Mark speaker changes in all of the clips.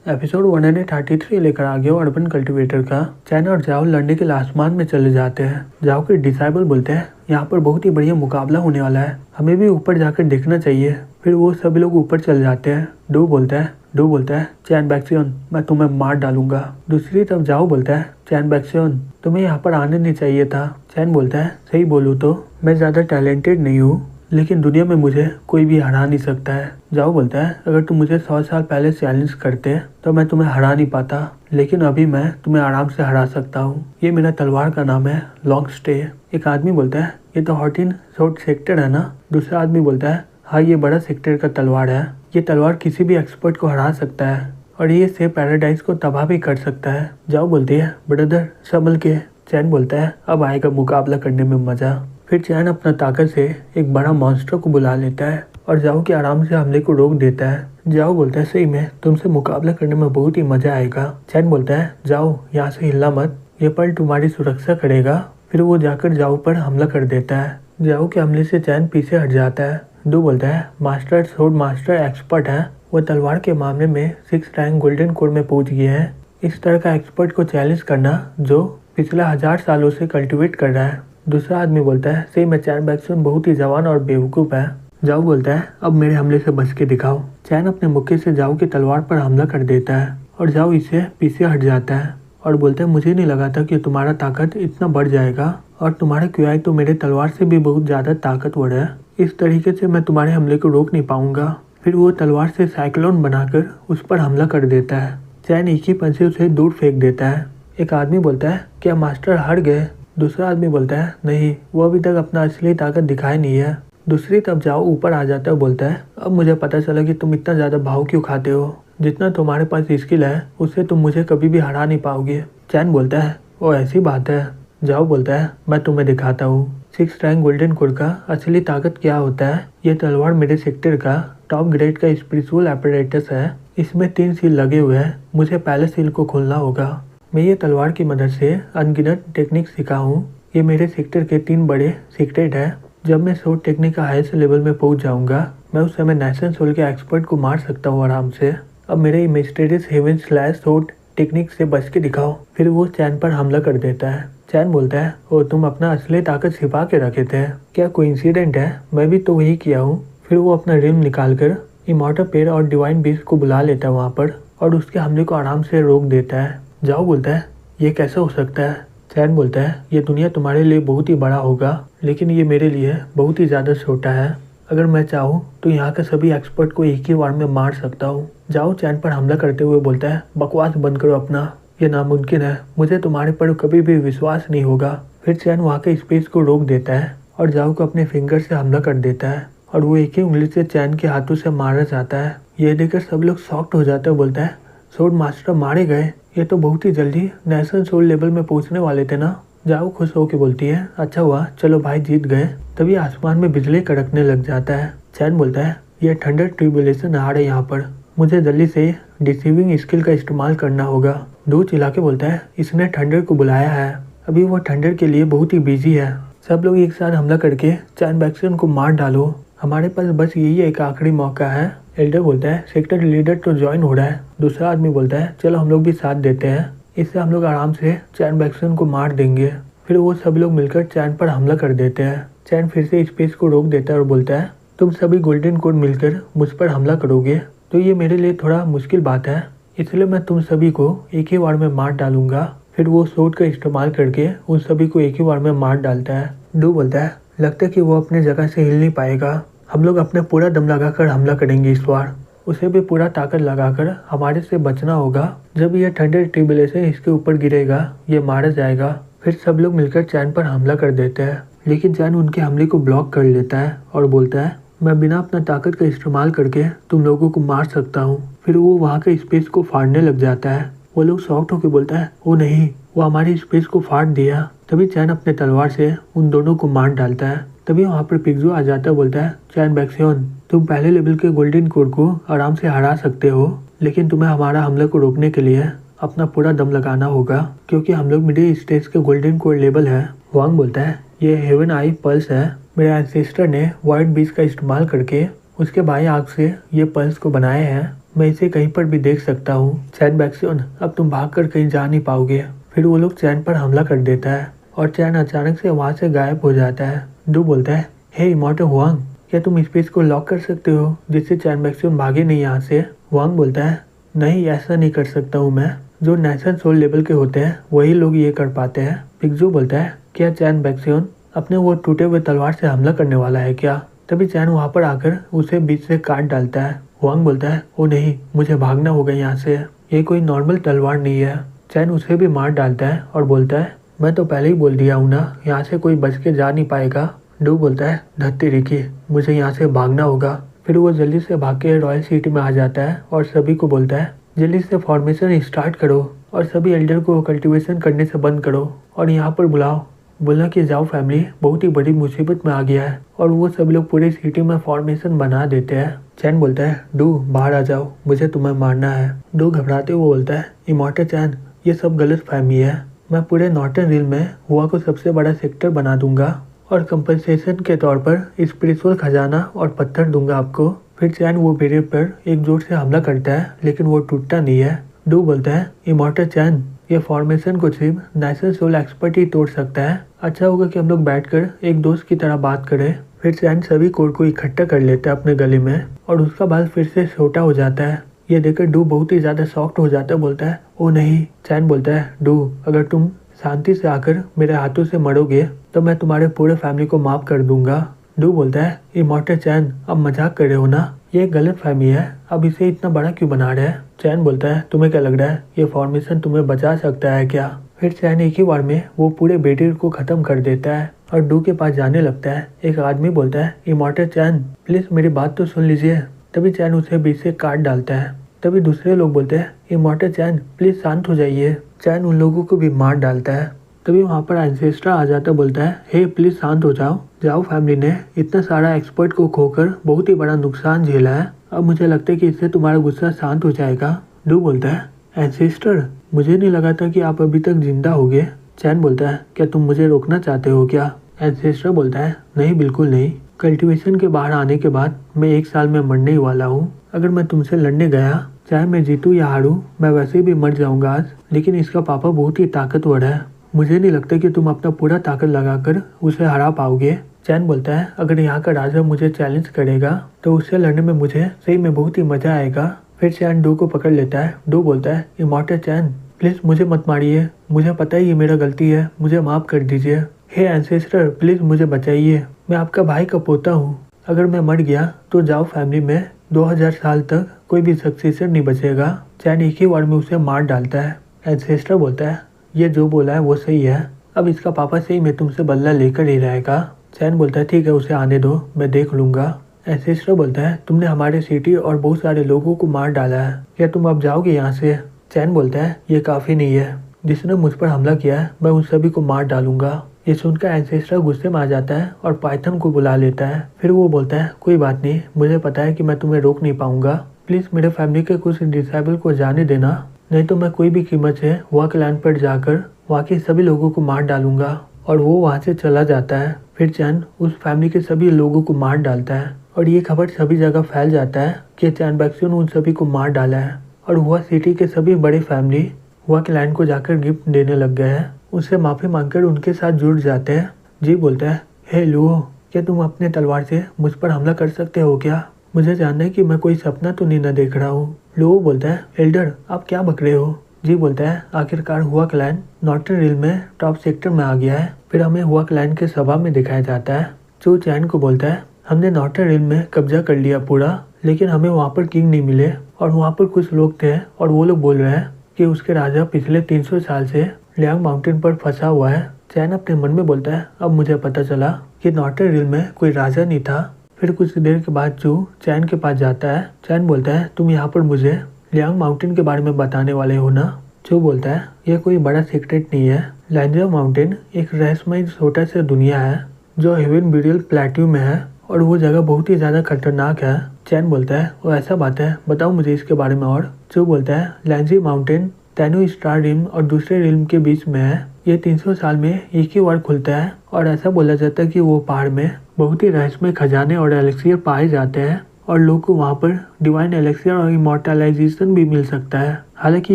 Speaker 1: Episode 133 लेकर आ गया urban cultivator का। चैन और जाओ लड़ने के लिए आसमान में चले जाते हैं। जाओ के डिसाइबल बोलते हैं यहाँ पर बहुत ही बढ़िया मुकाबला होने वाला है, हमें भी ऊपर जाकर देखना चाहिए। फिर वो सभी लोग ऊपर चले जाते हैं। डू बोलता है चैन बैक्सियन मैं तुम्हें मार डालूंगा। दूसरी तरफ जाओ बोलता है चैन बैक्सियन तुम्हें यहाँ पर आने नहीं चाहिए था। चैन बोलता है सही बोलूँ तो मैं ज़्यादा टैलेंटेड नहीं हूँ, लेकिन दुनिया में मुझे कोई भी हरा नहीं सकता है। जाओ बोलता है अगर तुम मुझे 100 साल पहले चैलेंज करते तो मैं तुम्हें हरा नहीं पाता, लेकिन अभी मैं तुम्हें आराम से हरा सकता हूँ। ये मेरा तलवार का नाम है लॉन्ग स्टे। एक आदमी बोलता है ये तो 14 शॉर्ट सेक्टर है ना। दूसरा आदमी बोलता है हाँ ये बड़ा सेक्टर का तलवार है, ये तलवार किसी भी एक्सपर्ट को हरा सकता है और ये से पैराडाइज को तबाह भी कर सकता है। जाओ बोलती है ब्रदर संभल के। चैन बोलता है अब आएगा मुकाबला करने में मजा। फिर चैन अपना ताकत से एक बड़ा मॉन्स्टर को बुला लेता है और जाओ के आराम से हमले को रोक देता है। जाओ बोलता है सही में तुमसे मुकाबला करने में बहुत ही मजा आएगा। चैन बोलता है जाओ यहाँ से हिलना मत, ये पल तुम्हारी सुरक्षा करेगा। फिर वो जाकर जाओ पर हमला कर देता है। जाओ के हमले से चैन पीछे हट जाता है। डू बोलता है मास्टर सोर्ड मास्टर एक्सपर्ट है, वो तलवार के मामले में 6 रैंक गोल्डन कोड में पहुंच गए हैं। इस तरह का एक्सपर्ट को चैलेंज करना जो पिछले 1000 सालों से कल्टिवेट कर रहा है। दूसरा आदमी बोलता है सही में चैन बैक्सन बहुत ही जवान और बेवकूफ़ है। जाओ बोलता है अब मेरे हमले से बच के दिखाओ। चैन अपने मुक्के से जाओ की तलवार पर हमला कर देता है और जाओ इससे पीछे हट जाता है और बोलता है मुझे नहीं लगा था कि तुम्हारा ताकत इतना बढ़ जाएगा और तुम्हारा क्यूआई तो मेरे तलवार से भी बहुत ज़्यादा ताकतवर है, इस तरीके से मैं तुम्हारे हमले को रोक नहीं पाऊंगा। फिर वो तलवार से साइक्लोन बनाकर उस पर हमला कर देता है। चैन एक ही पंच से उसे दूर फेंक देता है। एक आदमी बोलता है क्या मास्टर हार गए। दूसरा आदमी बोलता है नहीं वो अभी तक अपना असली ताकत दिखाई नहीं है। दूसरी तरफ जाओ ऊपर आ जाता है, बोलता है अब मुझे पता चला कि तुम इतना ज़्यादा भाव क्यों खाते हो, जितना तुम्हारे पास स्किल है उससे तुम मुझे कभी भी हरा नहीं पाओगे। चैन बोलता है वो ऐसी बात है। जाओ बोलता है मैं तुम्हें दिखाता हूँ 6 रैंक गोल्डन कोड का असली ताकत क्या होता है। ये तलवार मेरे सेक्टर का टॉप ग्रेड का स्पिरिचुअल एपरेटस है, इसमें 3 सील लगे हुए हैं, मुझे पहले सील को खोलना होगा। मैं ये तलवार की मदद से अनगिनत टेक्निक सीखा हूँ, ये मेरे सेक्टर के 3 बड़े सीक्रेट है। जब मैं शॉर्ट टेक्निक का हाईएस्ट लेवल में पहुँच जाऊँगा मैं उस समय नेशन सोल के एक्सपर्ट को मार सकता हूँ आराम से। अब मेरे mysterious heaven slash short technique से बच के दिखाओ। फिर वो चैन पर हमला कर देता है। चैन बोलता है ओ तुम अपना असली ताकत छिपा के रखे थे, क्या कोइंसिडेंट है, मैं भी तो वही किया हूँ। फिर वो अपना रिम निकाल कर इमॉर्टल पेड़ और डिवाइन बीस्ट को बुला लेता है वहाँ पर और उसके हमले को आराम से रोक देता है। जाओ बोलता है ये कैसे हो सकता है। चैन बोलता है ये दुनिया तुम्हारे लिए बहुत ही बड़ा होगा, लेकिन ये मेरे लिए बहुत ही ज़्यादा छोटा है। अगर मैं चाहूँ तो यहाँ के सभी एक्सपर्ट को एक ही बार में मार सकता हूँ। जाओ चैन पर हमला करते हुए बोलता है बकवास बंद करो अपना, ये नामुमकिन है, मुझे तुम्हारे पर कभी भी विश्वास नहीं होगा। फिर चैन वहाँ के स्पेस को रोक देता है और जाओ को अपने फिंगर से हमला कर देता है और वो एक ही उंगली से चैन के हाथों से मारा जाता है। ये देखकर सब लोग शॉक्ड हो जाते हैं। बोलता है सोर्ड मास्टर मारे गए, ये तो बहुत ही जल्दी नेशनल सोल लेवल में पहुँचने वाले थे ना। जाओ खुश होकर बोलती है अच्छा हुआ चलो भाई जीत गए। तभी आसमान में बिजली कड़कने लग जाता है। चैन बोलता है ये थंडर ट्रिब्यूलेशन आ रहा है यहाँ पर, मुझे जल्दी से डिसीविंग स्किल का इस्तेमाल करना होगा। डू चिल्ला के बोलता है इसने थंडर को बुलाया है, अभी वो थंडर के लिए बहुत ही बिजी है, सब लोग एक साथ हमला करके चैन बैक्सन को मार डालो, हमारे पास बस यही एक आखिरी मौका है। एल्डर बोलता है सेक्टर लीडर तो ज्वाइन हो रहा है। दूसरा आदमी बोलता है चलो हम लोग भी साथ देते हैं, इससे हम लोग आराम से चैन बैक्सन को मार देंगे। फिर वो सब लोग मिलकर चैन पर हमला कर देते हैं। चैन फिर से स्पेस को रोक देता है और बोलता है तुम सभी गोल्डन कोड मिलकर मुझ पर हमला करोगे तो ये मेरे लिए थोड़ा मुश्किल बात है, इसलिए मैं तुम सभी को एक ही बार में मार डालूंगा। फिर वो सोर्ड का इस्तेमाल करके उन सभी को एक ही बार में मार डालता है। डू बोलता है लगता है कि वो अपने जगह से हिल नहीं पाएगा, हम लोग अपने पूरा दम लगाकर हमला करेंगे इस बार, उसे भी पूरा ताकत लगाकर हमारे से बचना होगा। जब यह थंडर ट्रिब्यूलेशन इसके ऊपर गिरेगा ये मारा जाएगा। फिर सब लोग मिलकर चैन पर हमला कर देते हैं, लेकिन चैन उनके हमले को ब्लॉक कर लेता है और बोलता है मैं बिना अपना ताकत का इस्तेमाल करके तुम लोगों को मार सकता हूँ। फिर वो वहाँ के स्पेस को फाड़ने लग जाता है। वो लोग शॉक्ड होकर बोलता है ओ नहीं वो हमारी स्पेस को फाड़ दिया। तभी चैन अपने तलवार से उन दोनों को मार डालता है। तभी वहाँ पर पिग्जू आ जाता है, बोलता है चैन बैक्सन तुम पहले लेवल के गोल्डन कोड को आराम से हरा सकते हो, लेकिन तुम्हें हमारा हमले को रोकने के लिए अपना पूरा दम लगाना होगा, क्योंकि हम लोग मिडिल स्टेज के गोल्डन कोड लेवल है। वांग बोलता है ये हेवन आई पल्स है, मेरे एंसेस्टर ने वाइट बीज का इस्तेमाल करके उसके बाएं आंख से ये पल्स को बनाए हैं। मैं इसे कहीं पर भी देख सकता हूँ। चैन बैक्सियन, अब तुम भागकर कहीं जा नहीं पाओगे। फिर वो लोग चैन पर हमला कर देता है और चैन अचानक से वहाँ से गायब हो जाता है। डू बोलता है, हे इमॉर्टल हुआंग, क्या तुम स्पेस को लॉक कर सकते हो जिससे चैन बैक्सियन भागे नहीं यहाँ से? हुआंग बोलता है, नहीं ऐसा नहीं कर सकता हूँ मैं, जो नेशन सोल लेवल के होते हैं वही लोग ये कर पाते हैं। पिग्जू बोलता है, क्या चैन बैक्सियन अपने वो टूटे हुए तलवार से हमला करने वाला है क्या? तभी चैन वहाँ पर आकर उसे बीच से काट डालता है। हुआंग बोलता है, ओ नहीं, मुझे भागना होगा यहाँ से, ये कोई नॉर्मल तलवार नहीं है। चैन उसे भी मार डालता है और बोलता है, मैं तो पहले ही बोल दिया हूँ ना, यहाँ से कोई बच के जा नहीं पाएगा। डू बोलता है, धत्ती रिकी, मुझे यहाँ से भागना होगा। फिर वो जल्दी से भाग के रॉयल सिटी में आ जाता है और सभी को बोलता है, जल्दी से फॉर्मेशन स्टार्ट करो और सभी एल्डर को कल्टीवेशन करने से बंद करो और यहाँ पर बुलाओ। बोला कि जाओ फैमिली बहुत ही बड़ी मुसीबत में आ गया है और वो सभी लोग पूरी सिटी में फॉर्मेशन बना देते हैं। चैन बोलता है, डू बाहर आ जाओ, मुझे तुम्हें मारना है। डू घबराते हुए बोलता है, इमॉर्टल चैन, ये सब गलत फहमी है, मैं पूरे नॉर्टन रिल में हुआ को सबसे बड़ा सेक्टर बना दूंगा और कंपनसेशन के तौर पर स्पिरिचुअल खजाना और पत्थर दूंगा आपको। फिर चैन वो बैरियर पर एक जोर से हमला करता है लेकिन वो टूटता नहीं है। डू बोलता है, इमॉर्टल चैन, ये फॉर्मेशन को सिर्फ नेशनल सोल एक्सपर्ट ही तोड़ सकता है, अच्छा होगा कि हम लोग बैठकर एक दोस्त की तरह बात करें। फिर चैन सभी कोड को इकट्ठा कर लेता है अपने गले में और उसका बाल फिर से छोटा हो जाता है। ये देखकर डू बहुत ही ज्यादा शॉक्ड हो जाता है, बोलता है, ओ नहीं। चैन बोलता है, डू अगर तुम शांति से आकर मेरे हाथों से मरोगे तो मैं तुम्हारे पूरे फैमिली को माफ कर दूंगा। डू बोलता है, इमॉर्टल चैन, अब मजाक कर रहे हो ना, ये गलत फहमी है, अब इसे इतना बड़ा क्यों बना रहे हैं? चैन बोलता है, तुम्हें क्या लग रहा है ये फॉर्मेशन तुम्हें बचा सकता है क्या? फिर चैन एक ही बार में वो पूरे बैरियर को खत्म कर देता है और डू के पास जाने लगता है। एक आदमी बोलता है, इमॉर्टल चैन, प्लीज मेरी बात तो सुन लीजिए। तभी चैन उसे बीच से काट डालता है। तभी दूसरे लोग बोलते हैं, इमॉर्टल चैन, प्लीज शांत हो जाइए। चैन उन लोगों को भी मार डालता है। तभी वहाँ पर एंसेस्टर आ जाता, बोलता है, हे प्लीज शांत हो जाओ, जाओ फैमिली ने इतना सारा एक्सपर्ट को खोकर बहुत ही बड़ा नुकसान झेला है, अब मुझे लगता है कि इससे तुम्हारा गुस्सा शांत हो जाएगा। डू बोलता है, एंसेस्टर, मुझे नहीं लगा था कि आप अभी तक जिंदा होगे। चैन बोलता है, क्या तुम मुझे रोकना चाहते हो क्या? एंसेस्टर बोलता है, नहीं बिल्कुल नहीं, कल्टीवेशन के बाहर आने के बाद मैं 1 साल में मरने ही वाला हूँ। अगर मैं तुमसे लड़ने गया, चाहे मैं जीतूँ या हारूं, मैं वैसे भी मर जाऊंगा आज। लेकिन इसका पापा बहुत ही ताकतवर है, मुझे नहीं लगता कि तुम अपना पूरा ताकत लगाकर उसे हरा पाओगे। चैन बोलता है, अगर यहाँ का राजा मुझे चैलेंज करेगा तो उससे लड़ने में मुझे सही में बहुत ही मजा आएगा। फिर चैन डू को पकड़ लेता है। डू बोलता है, इमॉर्टल चैन, प्लीज मुझे मत मारिए, मुझे पता है ये मेरा गलती है, मुझे माफ कर दीजिए। हे एंसेस्टर, प्लीज मुझे बचाइए, मैं आपका भाई का पोता हूँ, अगर मैं मर गया तो जाओ फैमिली में 2000 साल तक कोई भी सक्सेसर नहीं बचेगा। चैन एक ही बार में उसे मार डालता है। एंसेस्टर बोलता है, ये जो बोला है वो सही है, अब इसका पापा सही में तुमसे बदला लेकर ही रहेगा। चैन बोलता है, ठीक है उसे आने दो, मैं देख लूंगा। एंसेस्टर बोलता है, तुमने हमारे सिटी और बहुत सारे लोगों को मार डाला है, क्या तुम अब जाओगे यहाँ से? चैन बोलता है, ये काफी नहीं है, जिसने मुझ पर हमला किया है मैं उन सभी को मार डालूंगा। ये सुनकर एंसेस्टर गुस्से में आ जाता है और पाइथन को बुला लेता है। फिर वो बोलता है, कोई बात नहीं, मुझे पता है कि मैं तुम्हें रोक नहीं पाऊंगा, प्लीज मेरे फैमिली के कुछ डिसेबल को जाने देना, नहीं तो मैं कोई भी कीमत से वर्क लैंड पर जाकर वहाँ के सभी लोगों को मार डालूंगा। और वो वहाँ से चला जाता है। फिर चैन उस फैमिली के सभी लोगों को मार डालता है और ये खबर सभी जगह फैल जाता है कि चैन बैक्सियन उन सभी को मार डाला है। और हुआ सिटी के सभी बड़े फैमिली हुआ क्लाइंट को जाकर गिफ्ट देने लग गए हैं, उससे माफी मांगकर उनके साथ जुड़ जाते हैं। जी बोलता है, हे लुओ, क्या तुम अपने तलवार से मुझ पर हमला कर सकते हो क्या? मुझे जानना है कि मैं कोई सपना तो नहीं न देख रहा हूँ। लुओ बोलता है, एल्डर आप क्या बक रहे हो? जी बोलता है, आखिरकार हुआ क्लाइंट नॉर्टन रिल में टॉप सेक्टर में आ गया है। फिर हमें हुआ क्लाइंट के सभा में दिखाया जाता है, जो चैन को बोलता है, हमने नॉर्टन रिल में कब्जा कर लिया पूरा, लेकिन हमें वहाँ पर किंग नहीं मिले और वहाँ पर कुछ लोग थे और वो लोग बोल रहे हैं कि उसके राजा पिछले 300 साल से लियांग माउंटेन पर फंसा हुआ है। चैन अपने मन में बोलता है, अब मुझे पता चला कि नॉर्टन रिल में कोई राजा नहीं था। फिर कुछ देर के बाद जू चैन के पास जाता है। चैन बोलता है, तुम यहाँ पर मुझे लियांग माउंटेन के बारे में बताने वाले हो ना? जो बोलता है, यह कोई बड़ा सीक्रेट नहीं है, लैंजर माउंटेन एक रहस्यमय छोटा सा दुनिया है जो हेवन ब्यूरियल प्लेट्यू में है और वो जगह बहुत ही ज्यादा खतरनाक है। चैन बोलता है, वो ऐसा बात है, बताओ मुझे इसके बारे में और। जो बोलता है, लैंजी माउंटेन तैनो स्टार रिम और दूसरे रिम के बीच में है, ये 300 साल में एक ही बार खुलता है और ऐसा बोला जाता है कि वो पहाड़ में बहुत ही रहस्यमय खजाने और एलिक्सियर पाए जाते हैं और लोगों को वहाँ पर डिवाइन एलेक्सियर और इमॉर्टलाइजेशन भी मिल सकता है। हालांकि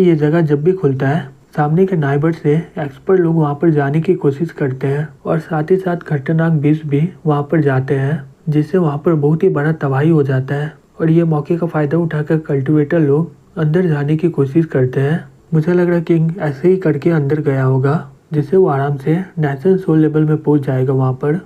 Speaker 1: ये जगह जब भी खुलता है सामने के नाइबर से एक्सपर्ट लोग वहाँ पर जाने की कोशिश करते हैं और साथ ही साथ खतरनाक बीस्ट भी वहाँ पर जाते हैं, जिससे वहाँ पर बहुत ही बड़ा तबाही हो जाता है। और ये मौके का फ़ायदा उठाकर कल्टिवेटर लोग अंदर जाने की कोशिश करते हैं। मुझे लग रहा है किंग ऐसे ही करके अंदर गया होगा, जिससे वो आराम से नेचुरल सोल लेवल में पहुँच जाएगा वहाँ पर।